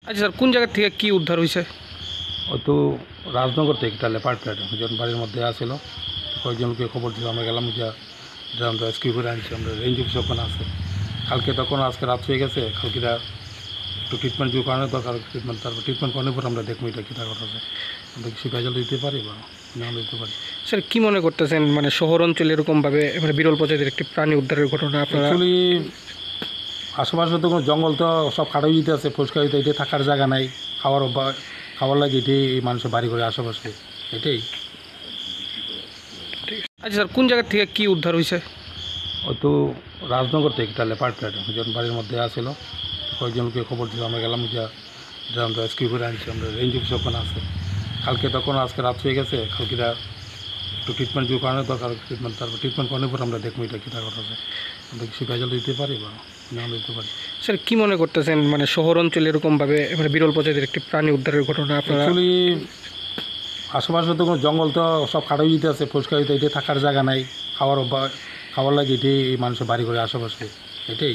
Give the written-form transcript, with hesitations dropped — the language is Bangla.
আচ্ছা স্যার, কোন জায়গা থেকে কি উদ্ধার হয়েছে? ওই তো রাজনগর থেকে একটা লেপার্ড প্যাড যখন বাড়ির মধ্যে আসছিল, কয়েকজনকে খবর দিল, আমরা গেলাম যা আমরা রেস্কিউ করে আনছি। আমরা রেঞ্জ অফিস ওখানে আছে কালকে, তখন আজকে রাত হয়ে গেছে। কালকেরা একটু ট্রিটমেন্ট যদি করানো দরকার, ট্রিটমেন্ট তারপর ট্রিটমেন্ট করানোর পর আমরা দেখবো এটা কীটা কথা আছে। আমরা কিছু ভেজাল দিতে পারি বা না দিতে পারি। স্যার, কি মনে করতেছেন মানে শহর অঞ্চলে এরকমভাবে মানে বিরল প্রজাতির একটি প্রাণী উদ্ধারের ঘটনা আপনারা? অ্যাকচুয়ালি আশেপাশে তো কোনো জঙ্গল তো সব কাটাই দিতে আছে, পরিষ্কার দিতে, এটা থাকার জায়গা নাই, খাওয়ার লাগে এটাই মানুষের বাড়ি করে আশেপাশে এটাই। ঠিক আছে। আচ্ছা স্যার, কোন জায়গা থেকে কি উদ্ধার হয়েছে? ওই তো রাজনগর থেকে একটা লেপার্ড প্যাড যখন বাড়ির মধ্যে আসছিল, কয়েকজনকে খবর দিল, আমরা গেলাম যা আমরা রেস্কিউ করে আনছি। আমরা রেঞ্জ অফিস ওখানে আছে কালকে, তখন আজকে রাত হয়ে গেছে। কালকেরা একটু ট্রিটমেন্ট যদি করানো দরকার, ট্রিটমেন্ট তারপর ট্রিটমেন্ট করানোর পর আমরা দেখবো এটা কীটা কথা আছে। আমরা কিছু ভেজাল দিতে পারি বা না দিতে পারি। স্যার, কি মনে করতেছেন মানে শহর অঞ্চলে এরকমভাবে মানে বিরল প্রজাতির একটি প্রাণী উদ্ধারের ঘটনা আপনারা? অ্যাকচুয়ালি আশেপাশে তো কোনো জঙ্গল তো সব কাটাই দিতে আছে, পরিষ্কার দিতে, এটা থাকার জায়গা নাই, খাওয়ার লাগে এটাই মানুষের বাড়ি করে আশেপাশে এটাই।